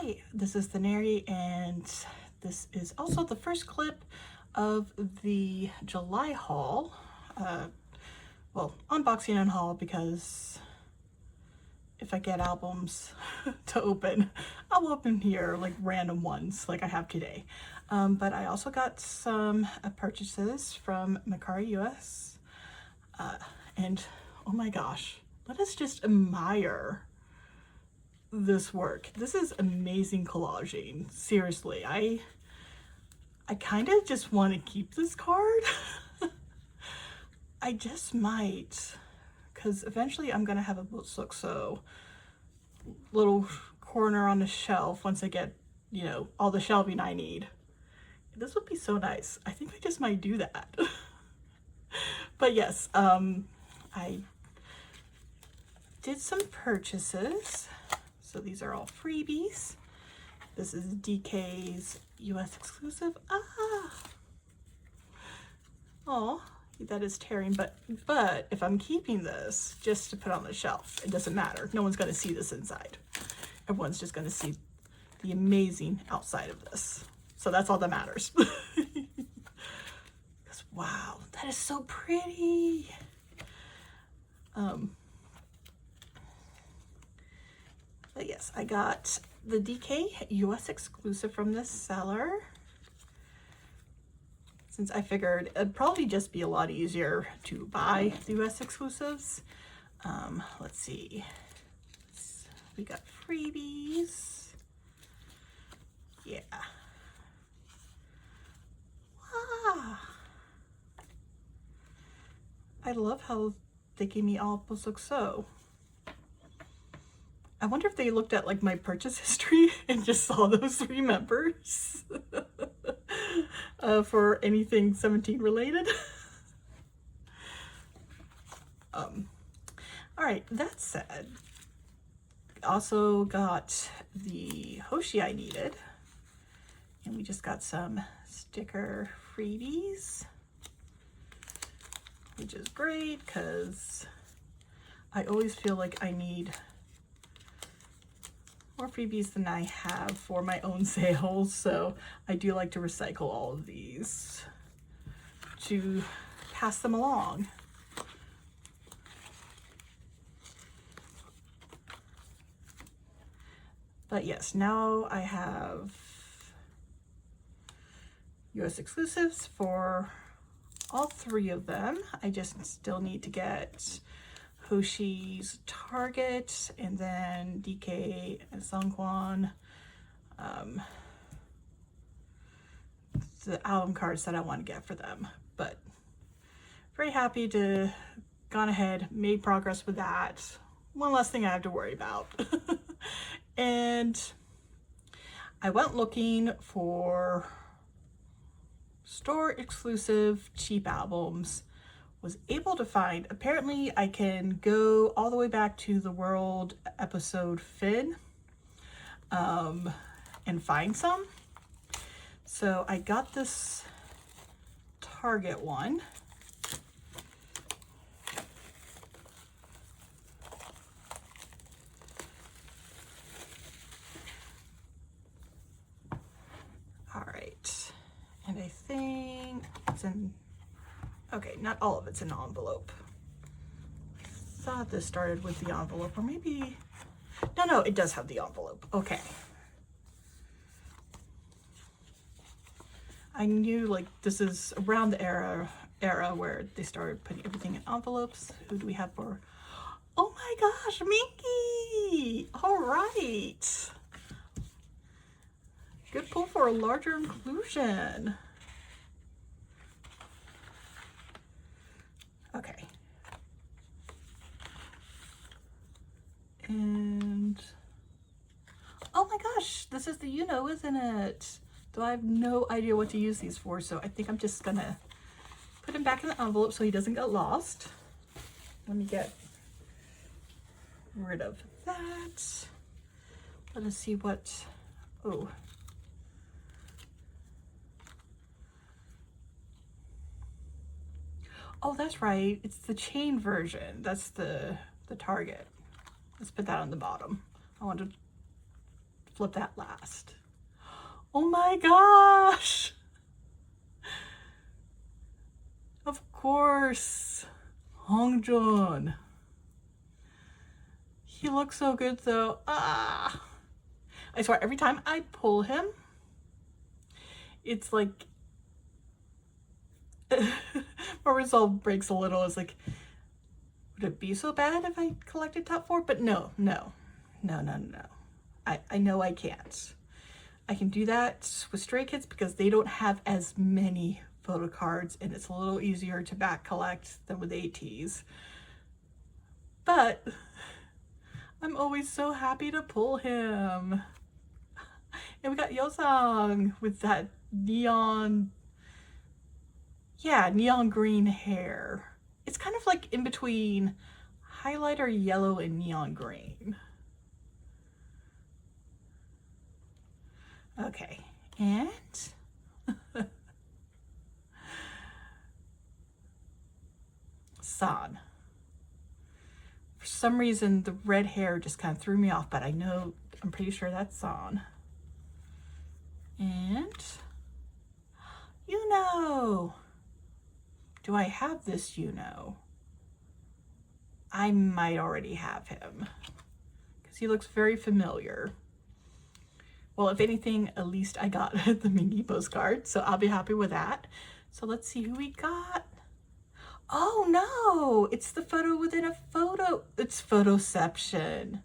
Hi, this is the Neri, and this is also the first clip of the July haul. Well, unboxing and haul, because if I get albums to open, I'll open here like random ones like I have today. But I also got some purchases from Mercari US, and oh my gosh, let us just admire this work. This is amazing collaging. Seriously, I kind of just want to keep this card. I just might, because eventually I'm gonna have a Bluesky little corner on the shelf once I get, you know, all the shelving I need. This would be so nice. I think I just might do that. But yes, I did some purchases. So these are all freebies. This is DK's US exclusive. Oh, that is tearing, but if I'm keeping this just to put on the shelf, it doesn't matter. No one's gonna see this inside. Everyone's just gonna see the amazing outside of this. So that's all that matters. Because wow, that is so pretty. But yes, I got the DK US exclusive from this seller, since I figured it'd probably just be a lot easier to buy the US exclusives. Let's see. We got freebies. Yeah. Ah. I love how they gave me all Bluesky. I wonder if they looked at like my purchase history and just saw those 3 members for anything 17 related. All right, that said, also got the Hoshi I needed, and we just got some sticker freebies, which is great because I always feel like I need more freebies than I have for my own sales, so I do like to recycle all of these to pass them along. But yes, now I have US exclusives for all 3 of them. I just still need to get Hoshi's Target, and then DK and Songkwan, the album cards that I want to get for them. But very happy to gone ahead, made progress with that. One less thing I have to worry about. And I went looking for store exclusive cheap albums. Was able to find, apparently I can go all the way back to the World episode Finn and find some. So I got this Target one. All right, and I think it's in, okay, not all of it's in an envelope. I thought this started with the envelope, or maybe, no, it does have the envelope. Okay. I knew like this is around the era where they started putting everything in envelopes. Who do we have for? Oh my gosh, Minky! All right. Good pull for a larger inclusion. Okay. And oh my gosh, this is the isn't it? Though I have no idea what to use these for, so I think I'm just gonna put him back in the envelope so he doesn't get lost. Let me get rid of that. Let us see what, oh. Oh, that's right. It's the chain version. That's the Target. Let's put that on the bottom. I want to flip that last. Oh my gosh! Of course, Hongjun. He looks so good though. Ah! I swear, every time I pull him, it's like my resolve breaks a little. It's like, would it be so bad if I collected top 4? But no. I know I can't. I can do that with Stray Kids because they don't have as many photo cards and it's a little easier to back collect than with ATEEZ. But I'm always so happy to pull him. And we got Yosang with that neon green hair. It's kind of like in between highlighter yellow and neon green. Okay, and San. For some reason, the red hair just kind of threw me off, but I'm pretty sure that's San. And Yuno. Do I have this Yuno? I might already have him because he looks very familiar. Well, if anything, at least I got the Mingy postcard, so I'll be happy with that. So let's see who we got. Oh no, it's the photo within a photo. It's Photoception.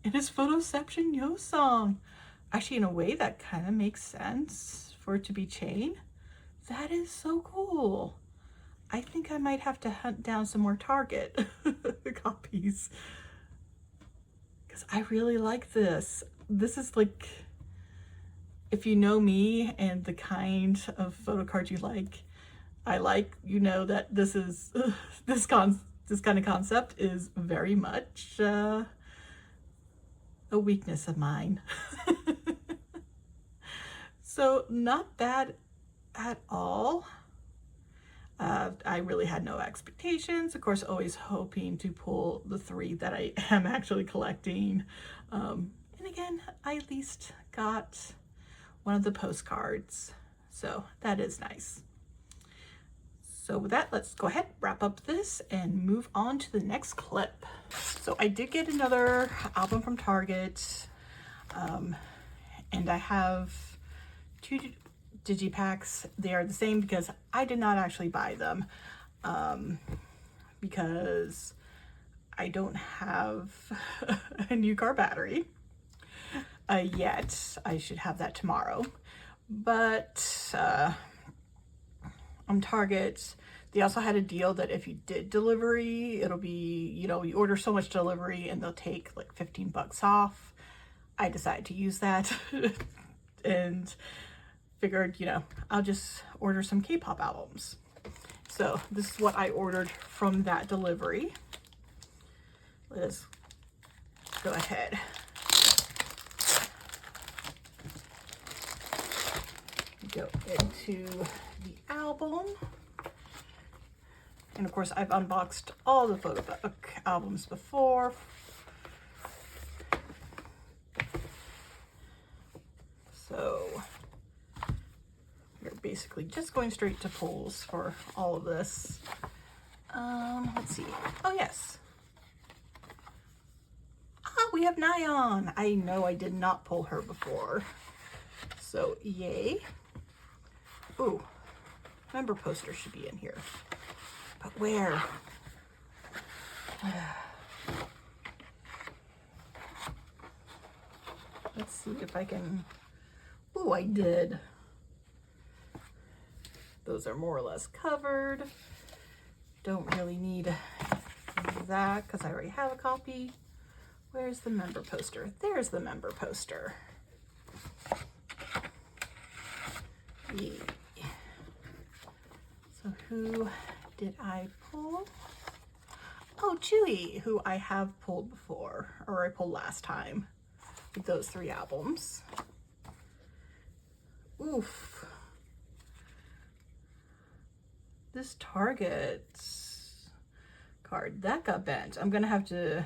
It is Photoception Yosang. Actually, in a way, that kind of makes sense for it to be chain. That is so cool. I think I might have to hunt down some more Target copies because I really like this. This is like, if you know me and the kind of photo cards you like, you know that this is this kind of concept is very much a weakness of mine. So not bad at all. I really had no expectations. Of course, always hoping to pull the 3 that I am actually collecting. And again, I at least got one of the postcards. So that is nice. So with that, let's go ahead, wrap up this and move on to the next clip. So I did get another album from Target. And I have 2 digipacks. They are the same because I did not actually buy them because I don't have a new car battery yet. I should have that tomorrow. But on Target, they also had a deal that if you did delivery, it'll be, you order so much delivery and they'll take like 15 bucks off. I decided to use that and figured, I'll just order some K-pop albums. So this is what I ordered from that delivery. Let's go ahead. Go into the album. And of course, I've unboxed all the photo book albums before. So we're basically just going straight to pulls for all of this. Let's see. Oh yes. We have Nyan. I know I did not pull her before. So yay. Ooh, member poster should be in here. But where? Let's see if I can. Ooh, I did. Those are more or less covered. Don't really need that because I already have a copy. Where's the member poster? There's the member poster. Yeah. So who did I pull? Oh, Chewy, who I have pulled before, or I pulled last time with those 3 albums. Oof. This Target card, that got bent. I'm gonna have to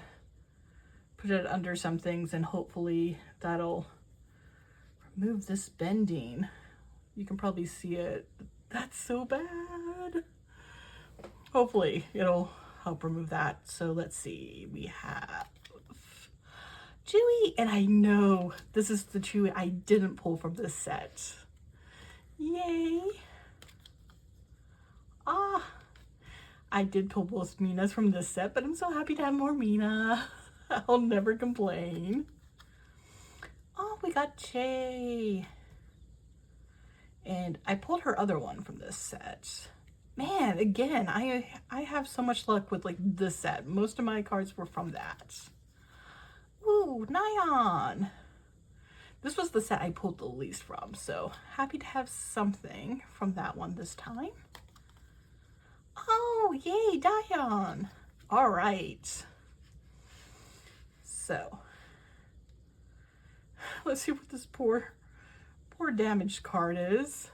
put it under some things and hopefully that'll move this bending. You can probably see it. That's so bad. Hopefully it'll help remove that. So let's see, we have Chewy, and I know this is the Chewy I didn't pull from this set. Yay. Ah, I did pull both Minas from this set, but I'm so happy to have more Mina. I'll never complain. Oh, we got Jay. And I pulled her other one from this set. Man, again, I have so much luck with like this set. Most of my cards were from that. Ooh, Nyan. This was the set I pulled the least from, so happy to have something from that one this time. Oh, yay, Dayan. All right. So, let's see what this poor damaged card is.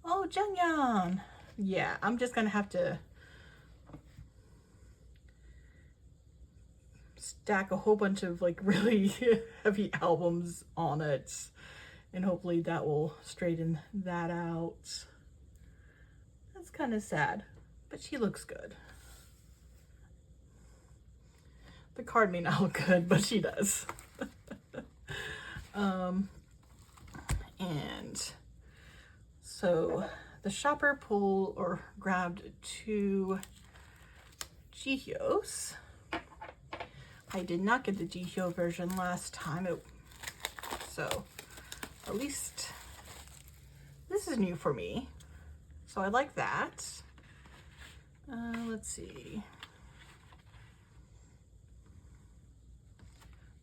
Oh, Jungyeon. Yeah, I'm just gonna have to stack a whole bunch of like really heavy albums on it, and hopefully that will straighten that out. That's kind of sad, but she looks good. The card may not look good, but she does. And so the shopper pulled or grabbed 2 Jihyos. I did not get the Jihyo version last time, so at least this is new for me. So I like that. Let's see.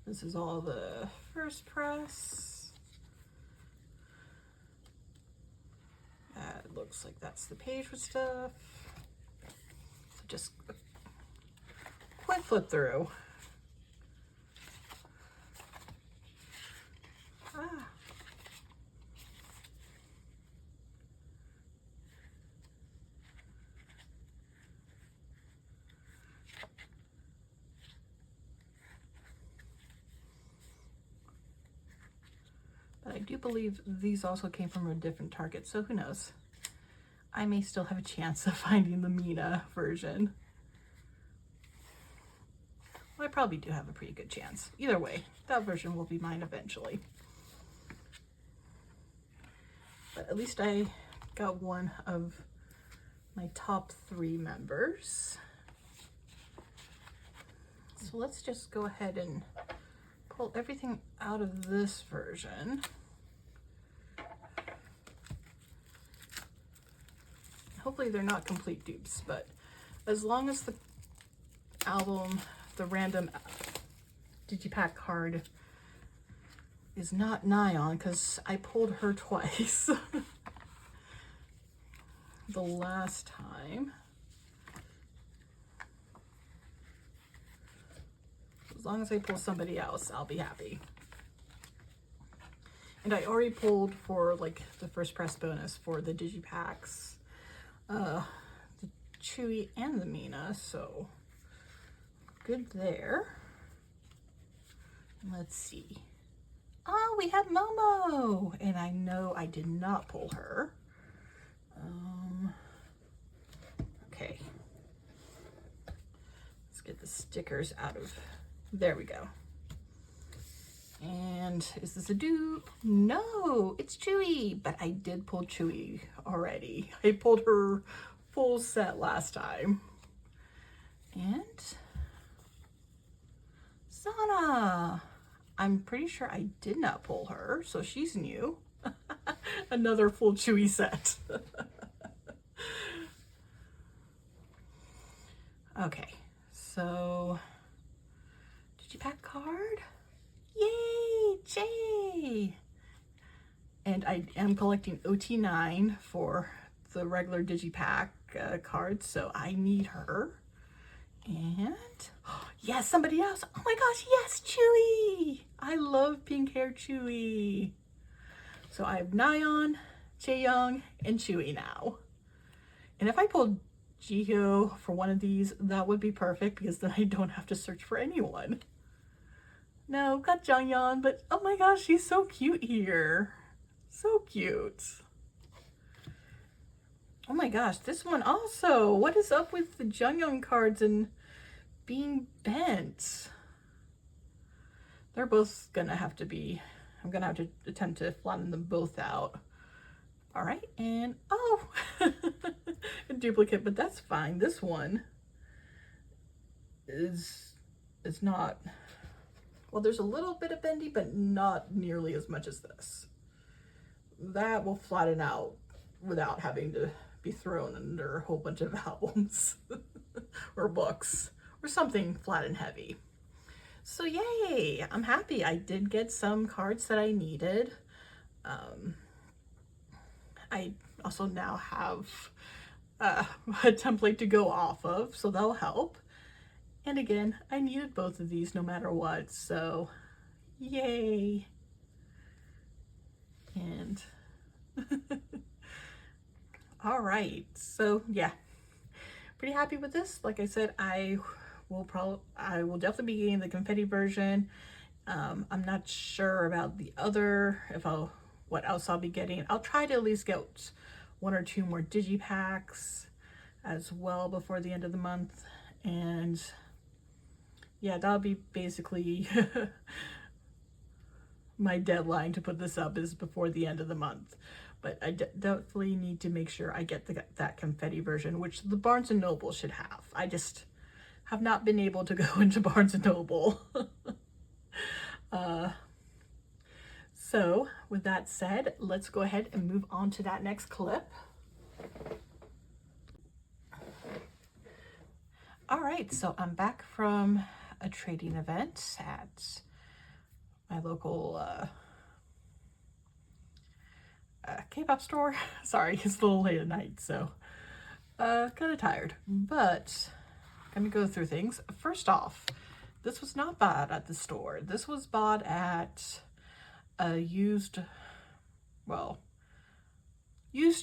This is all the first press. It looks like that's the page with stuff. So just a quick flip through. Ah. But I do believe these also came from a different Target, so who knows? I may still have a chance of finding the Mina version. Well, I probably do have a pretty good chance. Either way, that version will be mine eventually. But at least I got one of my top 3 members. So let's just go ahead and pull everything out of this version. Hopefully they're not complete dupes, but as long as the album, the random digipack card is not Nyan, because I pulled her twice the last time. As long as I pull somebody else, I'll be happy. And I already pulled for like the first press bonus for the digipacks, the Chewy and the Mina, so good there. Let's see. Oh, we have Momo, and I know I did not pull her. Okay. Let's get the stickers out of, there we go. And is this a dupe? No, it's Chewy, but I did pull Chewy already. I pulled her full set last time. And Sana. I'm pretty sure I did not pull her, so she's new. Another full Chewy set. Okay, so digipack card. Yay, Jay! And I am collecting OT9 for the regular digipack cards, so I need her. And yes, somebody else. Oh my gosh, yes, Chewy! I love pink hair Chewy. So I have Nyan, Jaeyoung, and Chewy now. And if I pulled Jihyo for one of these, that would be perfect because then I don't have to search for anyone. No, got Jonghyun, but oh my gosh, she's so cute here. So cute. Oh my gosh, this one also. What is up with the Jonghyun cards and being bent? They're both gonna have to be, I'm gonna have to attempt to flatten them both out. All right, and oh, a duplicate, but that's fine. This one is not, well, there's a little bit of bendy, but not nearly as much as this. That will flatten out without having to be thrown under a whole bunch of albums or books or something flat and heavy. So yay, I'm happy. I did get some cards that I needed. I also now have a template to go off of, so that'll help. And again, I needed both of these no matter what, so yay. And all right, so yeah, pretty happy with this. Like I said, I will definitely be getting the confetti version. I'm not sure about the other, what else I'll be getting. I'll try to at least get 1 or 2 more digipacks as well before the end of the month. And yeah, that'll be basically my deadline to put this up, is before the end of the month. But I definitely need to make sure I get that confetti version, which the Barnes & Noble should have. I just have not been able to go into Barnes & Noble. So with that said, let's go ahead and move on to that next clip. All right, so I'm back from a trading event at my local K-pop store. Sorry, it's a little late at night, so kind of tired, but gonna go through things. First off, this was not bought at the store. This was bought at a used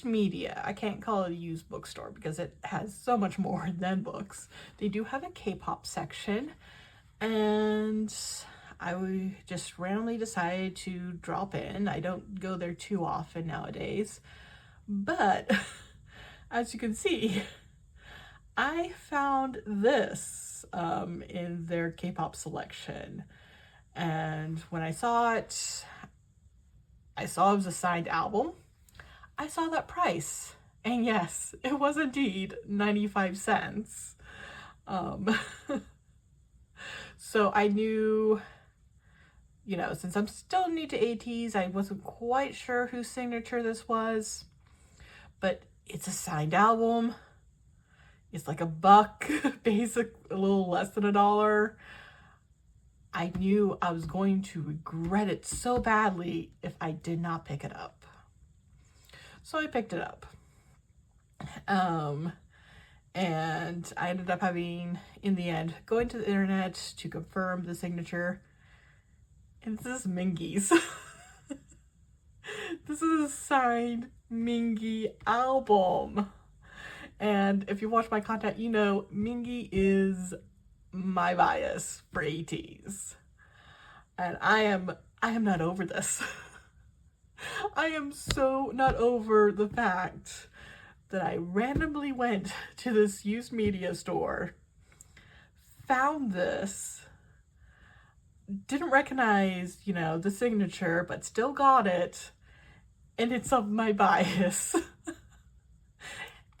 media. I can't call it a used bookstore because it has so much more than books. They do have a K-pop section, and I just randomly decided to drop in. I don't go there too often nowadays, but as you can see, I found this in their K-pop selection. And when I saw it, it was a signed album. I saw that price, and yes, it was indeed 95 cents. So I knew, since I'm still new to ATEEZ, I wasn't quite sure whose signature this was, but it's a signed album. It's like $1, a little less than $1. I knew I was going to regret it so badly if I did not pick it up. So I picked it up. And I ended up having, in the end, going to the internet to confirm the signature. And this is Mingi's. This is a signed Mingi album. And if you watch my content, you know Mingi is my bias for ATEEZ. And I am not over this. I am so not over the fact that I randomly went to this used media store, found this, didn't recognize, the signature, but still got it, and it's of my bias.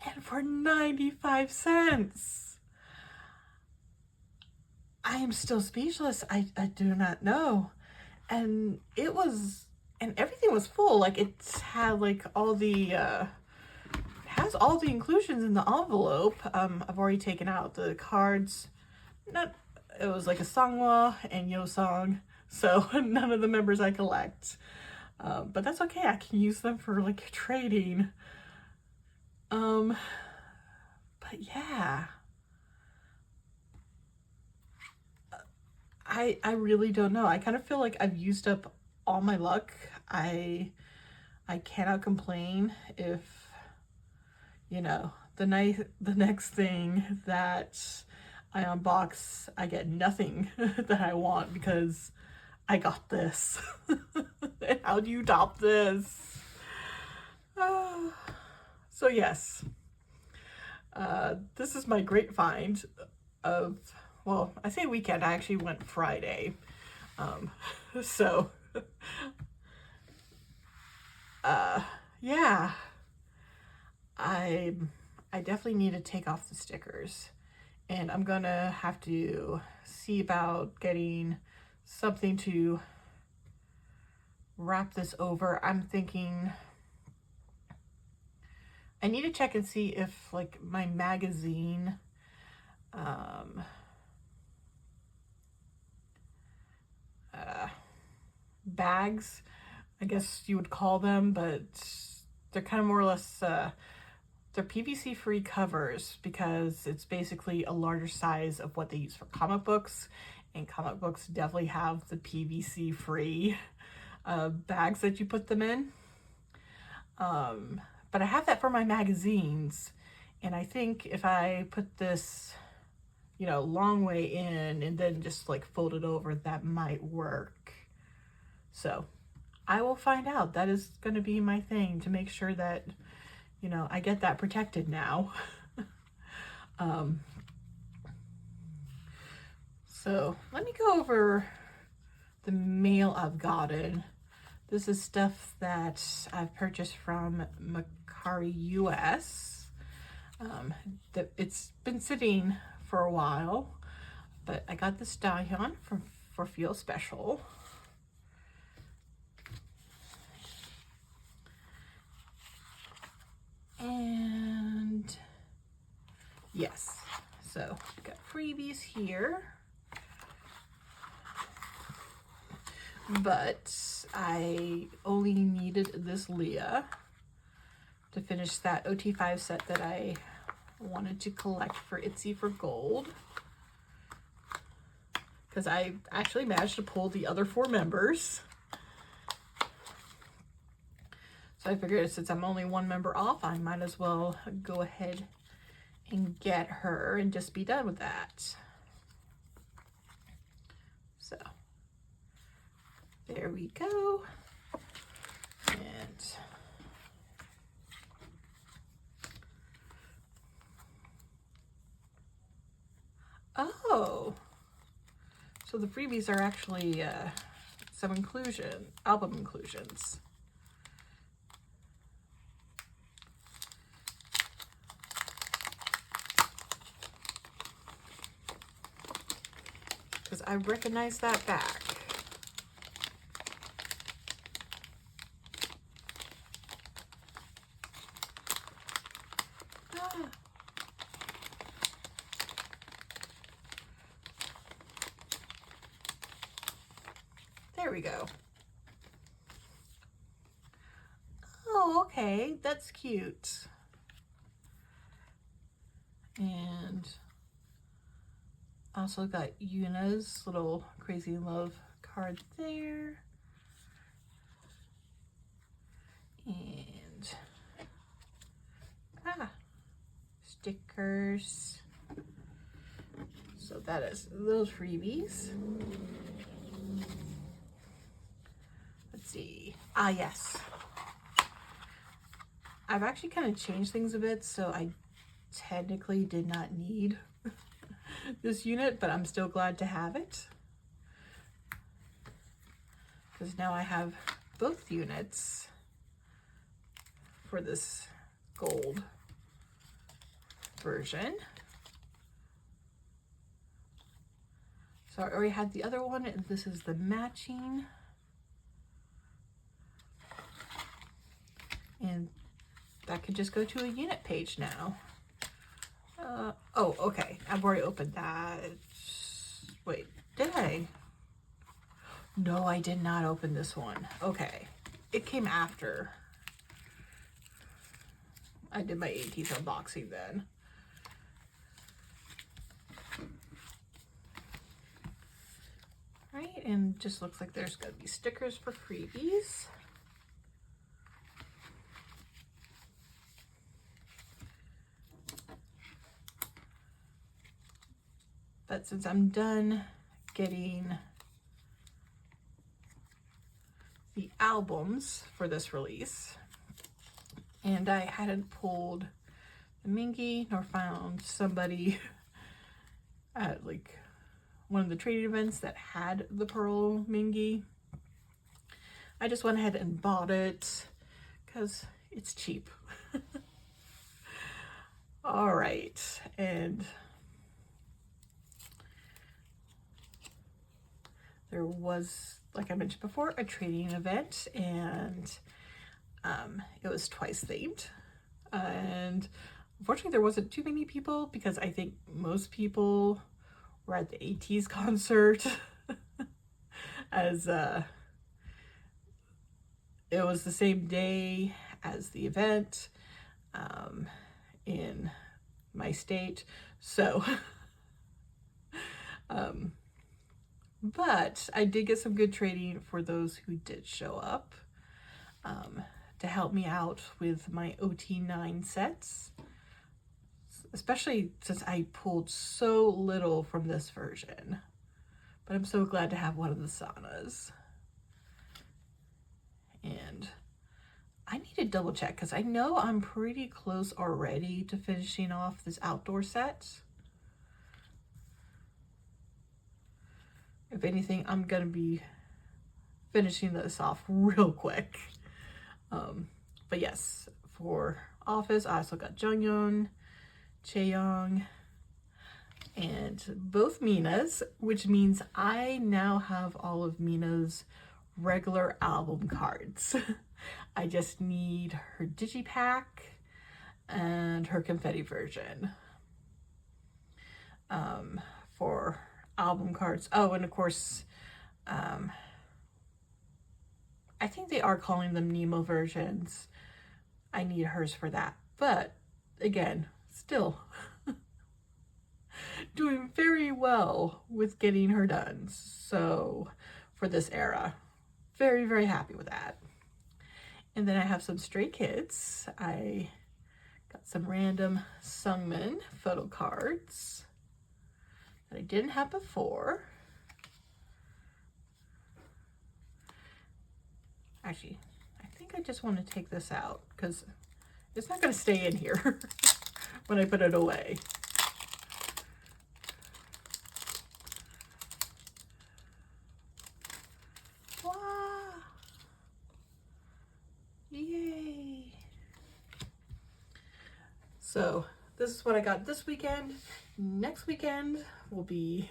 And for 95 cents. I am still speechless. I do not know. And everything was full. Like, it had all the has all the inclusions in the envelope. I've already taken out the cards. It was like a Sangwa and Yeosang, so none of the members I collect. But that's okay. I can use them for trading. But yeah. I really don't know. I kind of feel like I've used up all my luck. I cannot complain if, the next thing that I unbox, I get nothing that I want, because I got this. How do you top this? So yes, this is my great find of, well, I say weekend, I actually went Friday. So, yeah, I definitely need to take off the stickers, and I'm gonna have to see about getting something to wrap this over. I'm thinking I need to check and see if like my magazine bags, I guess you would call them, but they're kind of more or less they're PVC free covers, because it's basically a larger size of what they use for comic books, and comic books definitely have the PVC free bags that you put them in. But I have that for my magazines, and I think if I put this, you know, long way in and then just like fold it over, that might work. So I will find out. That is going to be my thing, to make sure that, you know, I get that protected now. So let me go over the mail I've gotten. This is stuff that I've purchased from Macari US. It's been sitting for a while, but I got this Dahyun for Feel Special. And yes, so I've got freebies here, but I only needed this Leah to finish that OT5 set that I wanted to collect for Itsy for Gold, because I actually managed to pull the other 4 members. So I figured since I'm only 1 member off, I might as well go ahead and get her and just be done with that. So there we go. And oh, so the freebies are actually some album inclusions. Because I recognize that back. There we go. Oh, okay, that's cute. And also got Yuna's little Crazy Love card there. And stickers. So that is those freebies. Let's see. Yes. I've actually kind of changed things a bit, so I technically did not need this unit, but I'm still glad to have it, because now I have both units for this gold version. So I already had the other one, and this is the matching. And that could just go to a unit page now. Oh, okay. I've already opened that. Wait, did I? No, I did not open this one. Okay. It came after I did my ATEEZ unboxing then. Right, and just looks like there's gonna be stickers for freebies. But since I'm done getting the albums for this release, and I hadn't pulled the Mingy nor found somebody at like one of the trading events that had the Pearl Mingy. I just went ahead and bought it because it's cheap. All right, and there was, like I mentioned before, a trading event, and it was Twice themed. And unfortunately, there wasn't too many people because I think most people were at the ATEEZ concert, as it was the same day as the event in my state. So but I did get some good trading for those who did show up to help me out with my OT9 sets, especially since I pulled so little from this version. But I'm so glad to have one of the Sanas. And I need to double check because I know I'm pretty close already to finishing off this outdoor set. If anything, I'm gonna be finishing this off real quick. But yes, for Office, I also got Jungyeon, Chaeyoung, and both Mina's, which means I now have all of Mina's regular album cards. I just need her digipack and her confetti version for album cards. Oh, and of course, I think they are calling them Nemo versions. I need hers for that. But again, still doing very well with getting her done. So for this era, very, very happy with that. And then I have some Stray Kids. I got some random Sungmin photo cards that I didn't have before. Actually, I think I just want to take this out because it's not going to stay in here when I put it away. Wow! Yay! So this is what I got this weekend. Next weekend will be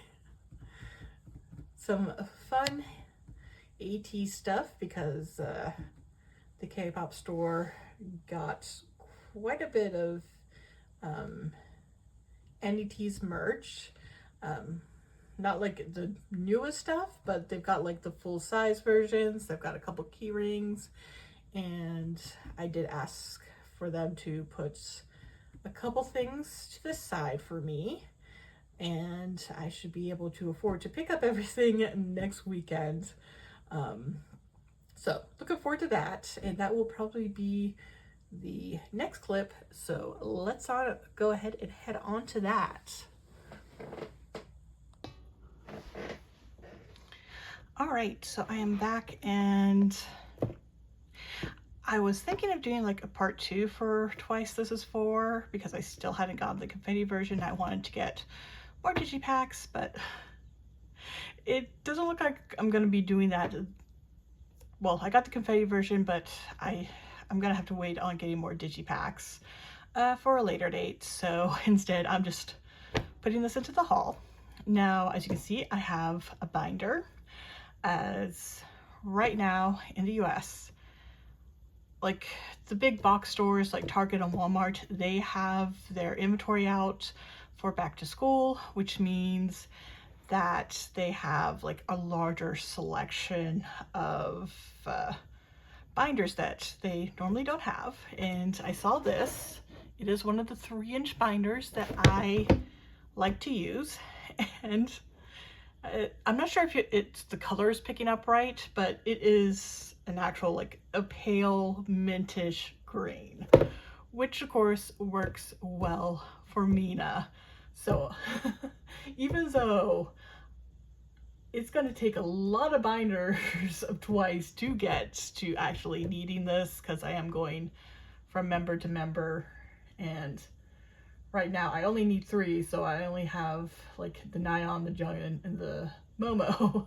some fun AT stuff because the K-pop store got quite a bit of ATEEZ merch. Not like the newest stuff, but they've got like the full size versions. They've got a couple key rings, and I did ask for them to put a couple things to the side for me, and I should be able to afford to pick up everything next weekend. So looking forward to that, and that will probably be the next clip. So let's go ahead and head on to that. All right, so I am back, and I was thinking of doing like a part 2 for Twice This Is For because I still hadn't gotten the confetti version. I wanted to get more digipacks, but it doesn't look like I'm going to be doing that. Well, I got the confetti version, but I'm going to have to wait on getting more digipacks for a later date. So instead, I'm just putting this into the haul. Now, as you can see, I have a binder, as right now in the US, like the big box stores like Target and Walmart, they have their inventory out for back to school, which means that they have like a larger selection of binders that they normally don't have. And I saw this. It is one of the 3-inch binders that I like to use, and I'm not sure if it's the color is picking up right, but it is an actual like a pale mintish green, which of course works well for Mina. So even though it's going to take a lot of binders of Twice to get to actually needing this, because I am going from member to member, and right now I only need 3, so I only have like the Nyan, the Jungin, and the Momo.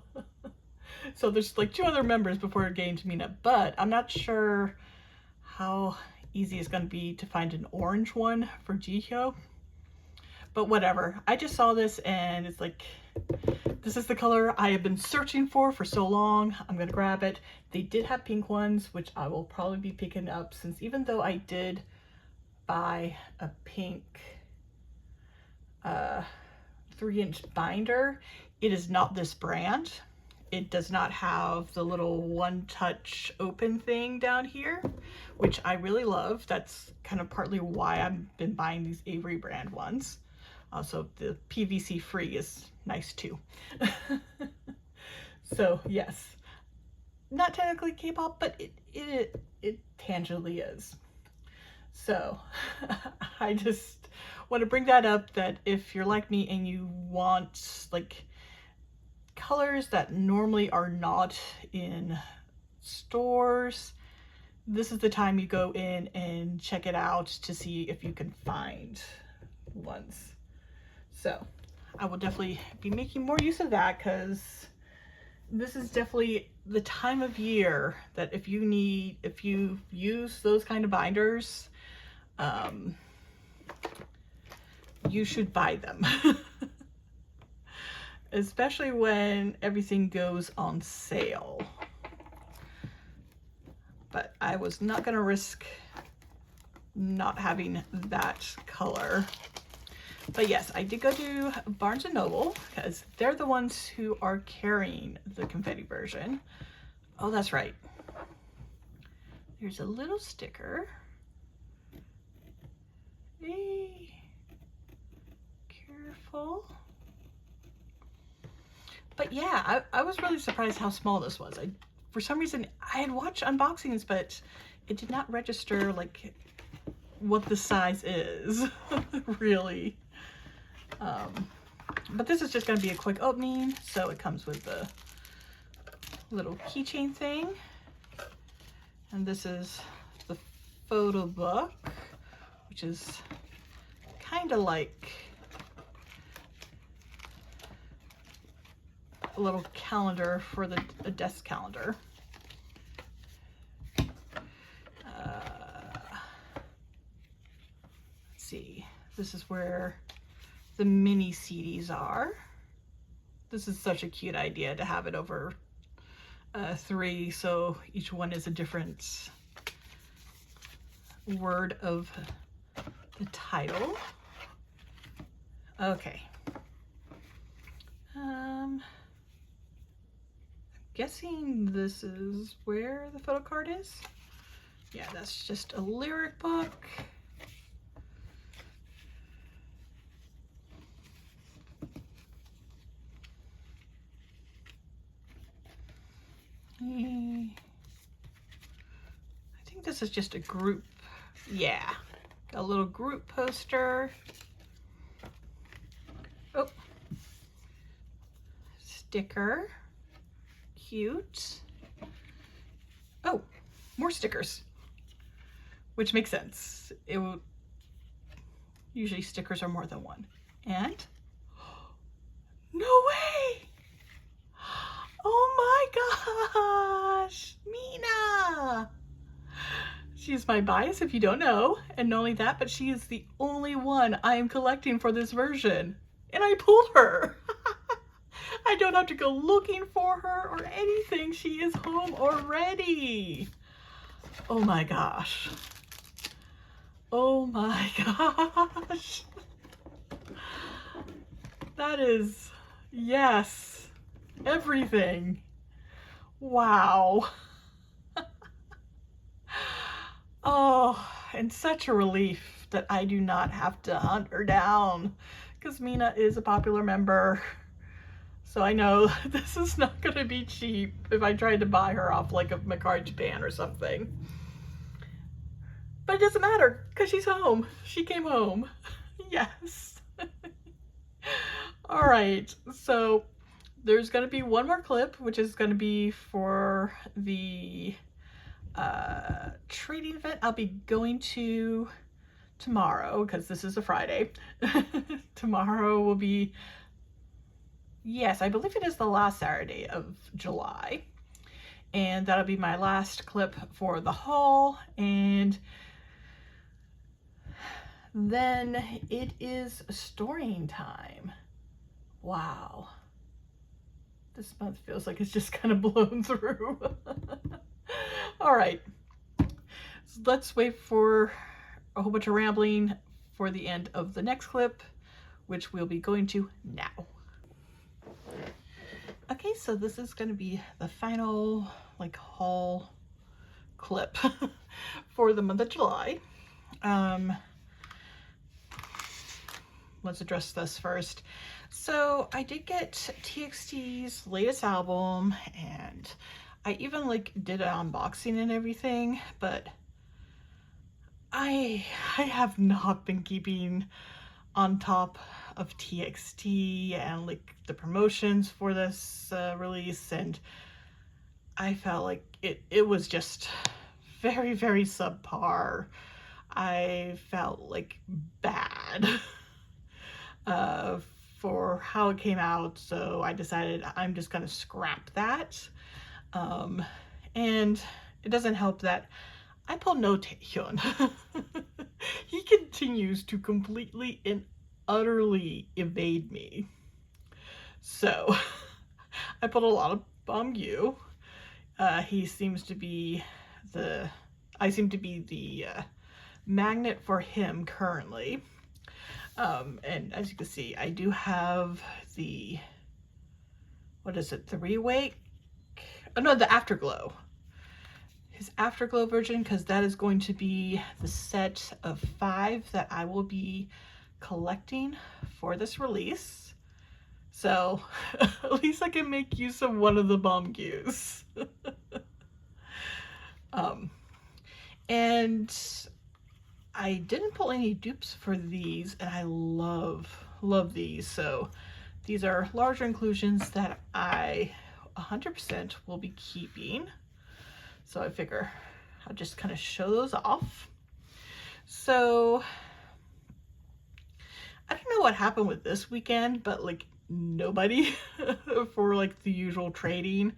So there's like 2 other members before getting to Mina, but I'm not sure how easy it's going to be to find an orange one for Jihyo. But whatever, I just saw this and it's like, this is the color I have been searching for so long. I'm gonna grab it. They did have pink ones, which I will probably be picking up, since even though I did buy a pink 3-inch binder, it is not this brand. It does not have the little one-touch open thing down here, which I really love. That's kind of partly why I've been buying these Avery brand ones. Also, the PVC free is nice too. So yes, not technically K-pop, but it tangibly is. So I just want to bring that up, that if you're like me and you want like colors that normally are not in stores, this is the time you go in and check it out to see if you can find ones. So I will definitely be making more use of that, because this is definitely the time of year that if you use those kind of binders, you should buy them. Especially when everything goes on sale. But I was not gonna risk not having that color. But yes, I did go to Barnes & Noble, because they're the ones who are carrying the confetti version. Oh, that's right. There's a little sticker. Hey, careful. But yeah, I was really surprised how small this was. For some reason, I had watched unboxings, but it did not register like what the size is, really. But this is just going to be a quick opening, so it comes with the little keychain thing. And this is the photo book, which is kind of like a little calendar for a desk calendar. Let's see, this is where the mini CDs are. This is such a cute idea to have it over 3, so each one is a different word of the title. Okay. I'm guessing this is where the photo card is. Yeah, that's just a lyric book. I think this is just a group. Yeah, a little group poster. Oh, sticker. Cute. Oh, more stickers, which makes sense. Usually stickers are more than one. And no way! Oh my gosh, Mina! She is my bias, if you don't know, and not only that, but she is the only one I am collecting for this version, and I pulled her. I don't have to go looking for her or anything. She is home already. Oh my gosh. Oh my gosh. That is, yes, everything. Wow. Oh, and such a relief that I do not have to hunt her down, because Mina is a popular member. So I know this is not going to be cheap if I tried to buy her off like a Macari Japan or something. But it doesn't matter, because she's home. She came home. Yes. All right, so there's going to be one more clip, which is going to be for the trading event I'll be going to tomorrow, because this is a Friday. Tomorrow will be, yes, I believe it is the last Saturday of July. And that'll be my last clip for the haul. And then it is storying time. Wow. This month feels like it's just kind of blown through. All right. So let's wait for a whole bunch of rambling for the end of the next clip, which we'll be going to now. Okay, so this is going to be the final like haul clip for the month of July. Let's address this first. So I did get TXT's latest album, and I even like did an unboxing and everything, but I have not been keeping on top of TXT and like the promotions for this release, and I felt like it was just very, very subpar. I felt like bad for how it came out, so I decided I'm just gonna scrap that. And it doesn't help that I pulled no Taehyun. He continues to completely and utterly evade me. So I pulled a lot of Bongyu. He seems to be I seem to be the magnet for him currently. And as you can see, I do have the, what is it, 3-Awake? Oh no, the Afterglow. His Afterglow version, because that is going to be the set of 5 that I will be collecting for this release. So at least I can make use of one of the Bongus. And I didn't pull any dupes for these, and I love these. So these are larger inclusions that I 100% will be keeping. So I figure I'll just kind of show those off. So I don't know what happened with this weekend, but like nobody for like the usual trading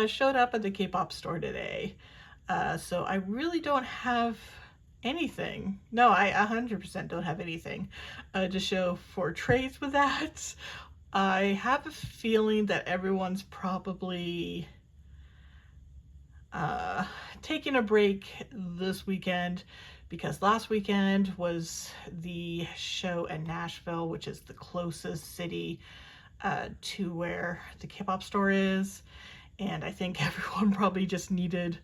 showed up at the K-pop store today. So I really don't have anything. No, I 100% don't have anything to show for trades with that. I have a feeling that everyone's probably taking a break this weekend, because last weekend was the show in Nashville, which is the closest city to where the K-pop store is. And I think everyone probably just needed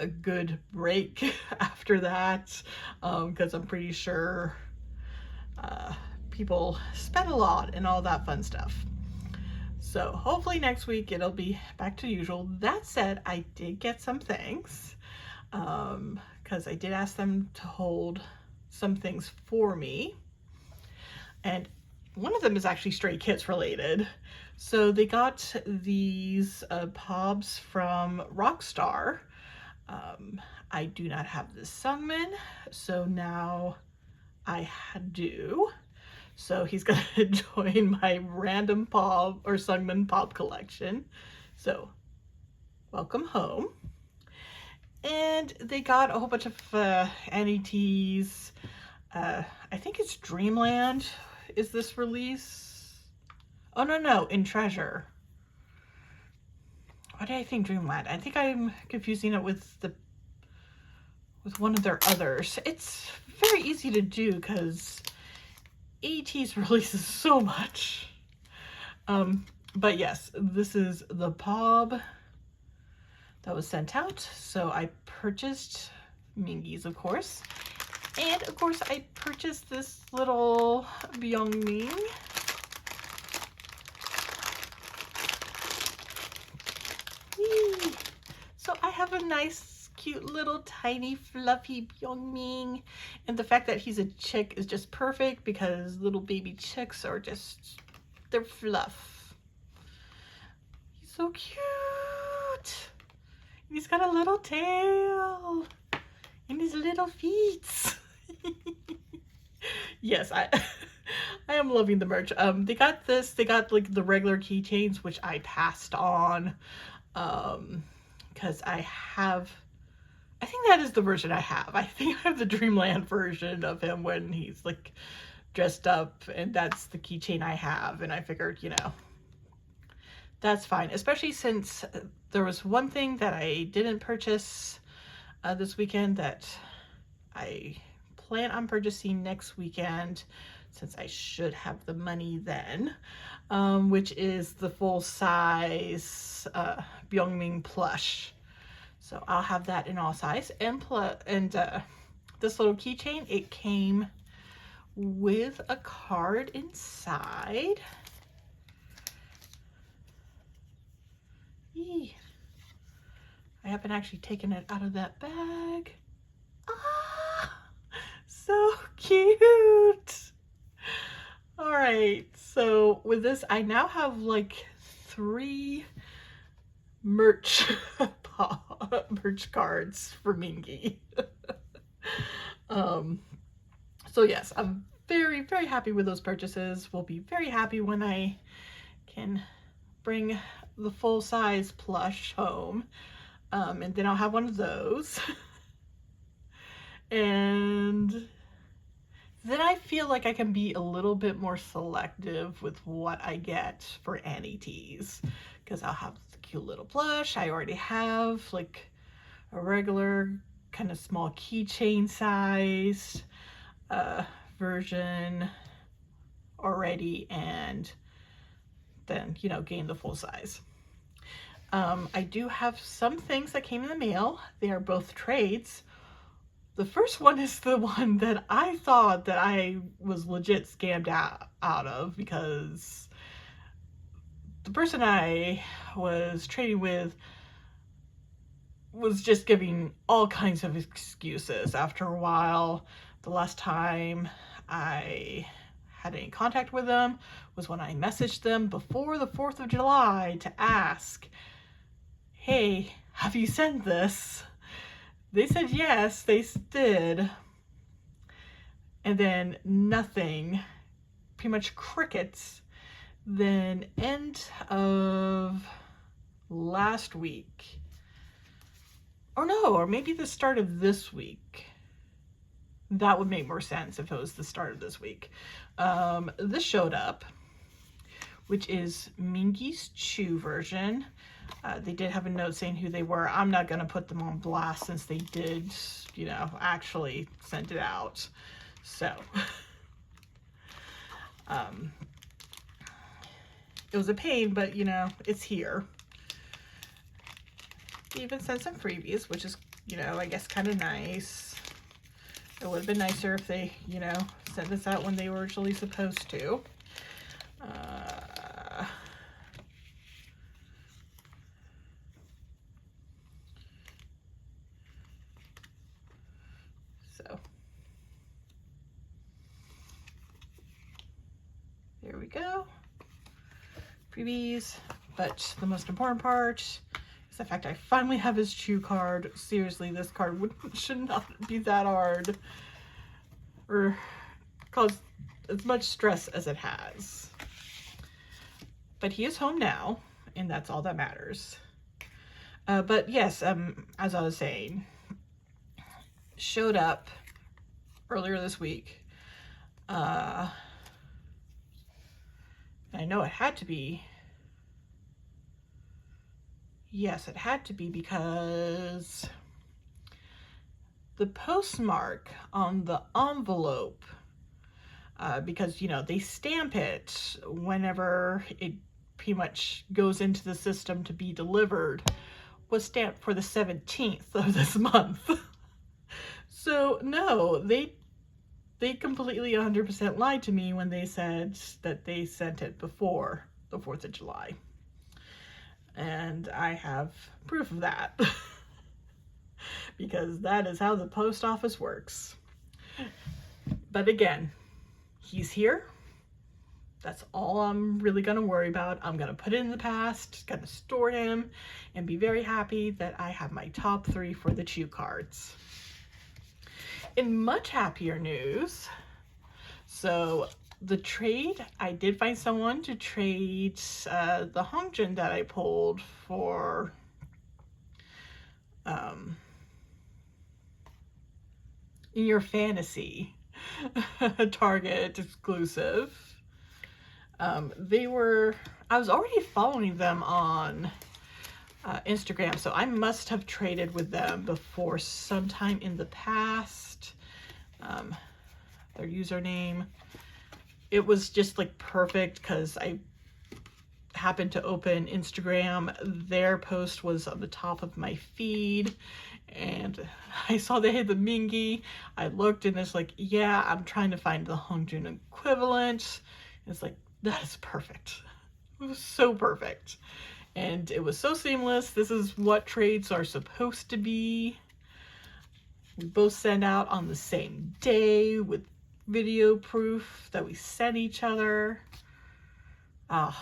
a good break after that, because I'm pretty sure people spent a lot and all that fun stuff. So hopefully next week it'll be back to usual. That said, I did get some things, because I did ask them to hold some things for me. And one of them is actually Stray Kids related. So they got these pobs from Rockstar. I do not have the Sungmin, so now I do. So he's gonna join my random Pob or Sungmin Pob collection. So welcome home. And they got a whole bunch of ATEEZ. I think it's Dreamland is this release. Oh no, In Treasure. Why did I think Dreamland? I think I'm confusing it with one of their others. It's very easy to do because ATEEZ releases so much. But yes, this is the Pob that was sent out. So I purchased Mingi's, of course. And of course I purchased this little Byungmin. So I have a nice, cute little tiny fluffy Byungmin, and the fact that he's a chick is just perfect because little baby chicks are just, they're fluff. So cute. And he's got a little tail and his little feet. Yes, I am loving the merch. They got like the regular keychains, which I passed on, because I think that is the version I have. I think I have the Dreamland version of him when he's like dressed up, and that's the keychain I have, and I figured, you know, that's fine, especially since there was one thing that I didn't purchase this weekend that I plan on purchasing next weekend, since I should have the money then, which is the full-size Byungmin plush. So I'll have that in all size. And this little keychain, it came with a card inside. Eee. I haven't actually taken it out of that bag. Ah, so cute. All right, so with this, I now have like 3 merch cards for Mingy. So yes, I'm very, very happy with those purchases. We'll be very happy when I can bring the full-size plush home, and then I'll have one of those. And then I feel like I can be a little bit more selective with what I get for ATEEZ, because I'll have the cute little plush. I already have like a regular kind of small keychain size version already, and then, you know, gain the full size. I do have some things that came in the mail. They are both trades. The first one is the one that I thought that I was legit scammed out of, because the person I was trading with was just giving all kinds of excuses. After a while, the last time I had any contact with them was when I messaged them before the 4th of July to ask, hey, have you sent this? They said yes, they did. And then nothing, pretty much crickets. Then end of last week, or no, or maybe the start of this week. That would make more sense if it was the start of this week. This showed up, which is Mingy's Chew version. They did have a note saying who they were. I'm not going to put them on blast since they did, you know, actually send it out. So, it was a pain, but, you know, it's here. They even sent some freebies, which is, you know, I guess kind of nice. It would have been nicer if they, you know, sent this out when they were originally supposed to. So, there we go. Freebies. But the most important part is the fact I finally have his Chew card. Seriously, this card should not be that hard or cause as much stress as it has. But he is home now, and that's all that matters. But yes, as I was saying, showed up earlier this week. I know it had to be. Yes, it had to be, because the postmark on the envelope, because, you know, they stamp it whenever it pretty much goes into the system to be delivered, was stamped for the 17th of this month. So no, they completely 100% lied to me when they said that they sent it before the 4th of July. And I have proof of that. Because that is how the post office works. But again, he's here. That's all I'm really gonna worry about. I'm gonna put it in the past, gonna store him, and be very happy that I have my top 3 for the Chew cards. In much happier news, so the trade, I did find someone to trade the Hongjin that I pulled for in your fantasy Target exclusive. I was already following them on Instagram, so I must have traded with them before sometime in the past. Their username, it was just like perfect because I happened to open Instagram. Their post was on the top of my feed and I saw they had the Mingy. I looked and it's like, yeah, I'm trying to find the Hongjin equivalent. It's like, that is perfect. It was so perfect. And it was so seamless. This is what trades are supposed to be. We both send out on the same day with video proof that we sent each other. And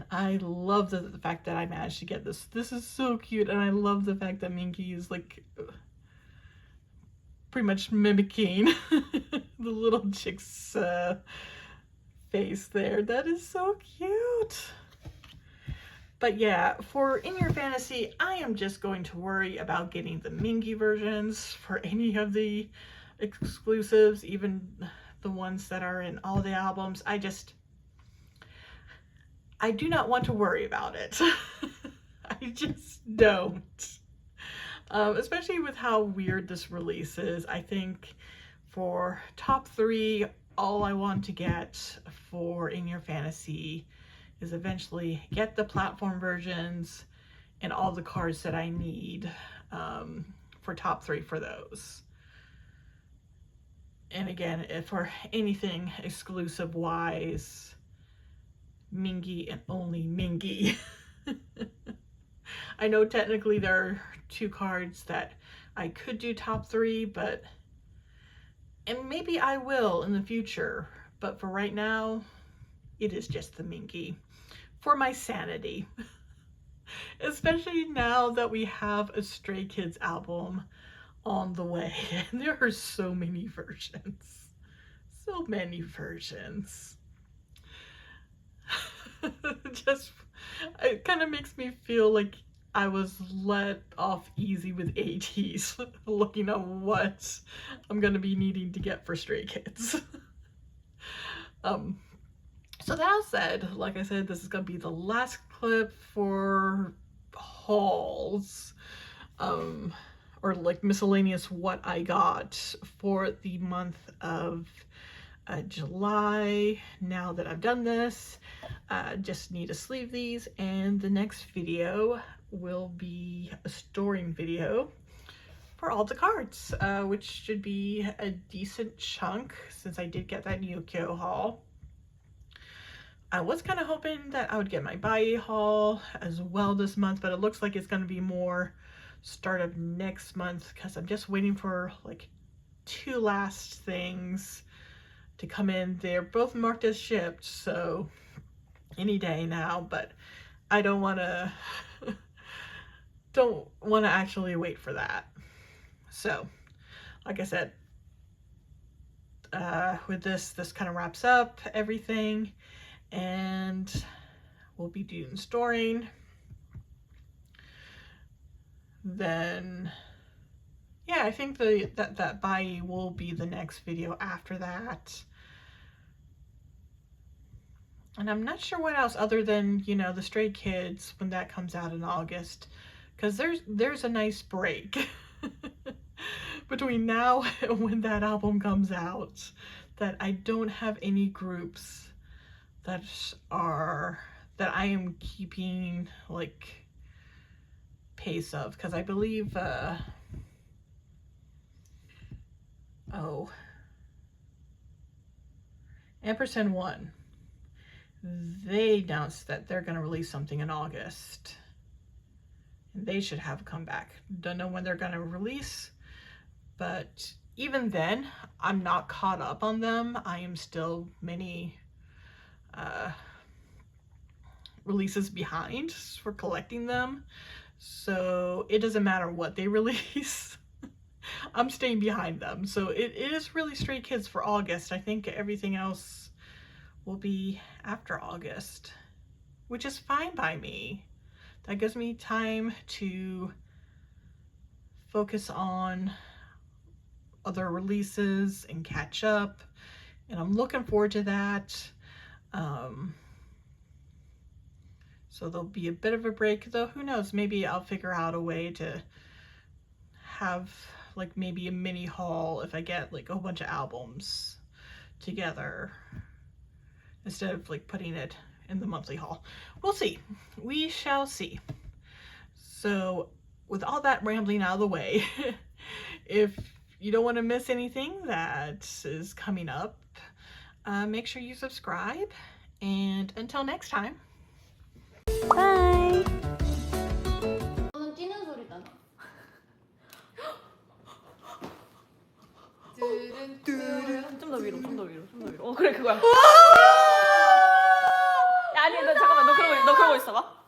I love the fact that I managed to get this. This is so cute. And I love the fact that Minky is like pretty much mimicking the little chick's face there. That is so cute. But yeah, for In Your Fantasy, I am just going to worry about getting the Mingy versions for any of the exclusives, even the ones that are in all the albums. I do not want to worry about it. I just don't. Especially with how weird this release is. I think for top 3, all I want to get for In Your Fantasy is eventually get the platform versions and all the cards that I need for top 3 for those. And again, if for anything exclusive wise, Mingy and only Mingy. I know technically there are 2 cards that I could do top 3, and maybe I will in the future, but for right now, it is just the Mingy for my sanity. Especially now that we have a Stray Kids album on the way, and there are so many versions. So many versions. It kind of makes me feel like I was let off easy with ATEEZ, looking at what I'm going to be needing to get for Stray Kids. So that all said, like I said, this is going to be the last clip for hauls, or like miscellaneous what I got for the month of July. Now that I've done this, just need to sleeve these, and the next video will be a storing video for all the cards, which should be a decent chunk since I did get that Yukio haul. I was kind of hoping that I would get my Bai haul as well this month, but it looks like it's going to be more start of next month because I'm just waiting for like 2 last things to come in. They're both marked as shipped, so any day now, but I don't want to actually wait for that. So like I said, with this kind of wraps up everything, and we'll be doing storing. Then yeah, I think that Bai will be the next video after that. And I'm not sure what else other than, you know, the Stray Kids when that comes out in August, because there's a nice break between now and when that album comes out that I don't have any groups that I am keeping like pace of, because I believe Ampersand1, they announced that they're going to release something in August. They should have a comeback. Don't know when they're going to release, but even then, I'm not caught up on them. I am still many releases behind for collecting them. So it doesn't matter what they release. I'm staying behind them. So it is really Stray Kids for August. I think everything else will be after August, which is fine by me. That gives me time to focus on other releases and catch up, and I'm looking forward to that. So there'll be a bit of a break, though who knows, maybe I'll figure out a way to have like maybe a mini haul if I get like a whole bunch of albums together instead of like putting it in the monthly haul. We'll see. We shall see. So with all that rambling out of the way, if you don't want to miss anything that is coming up, make sure you subscribe, and until next time, bye! 뛰는 소리 나나? 좀 더 위로, 좀 더 위로, 좀 더 위로. 그래 그거야. 야, 아니, 너 잠깐만, 너 그러고 있어봐.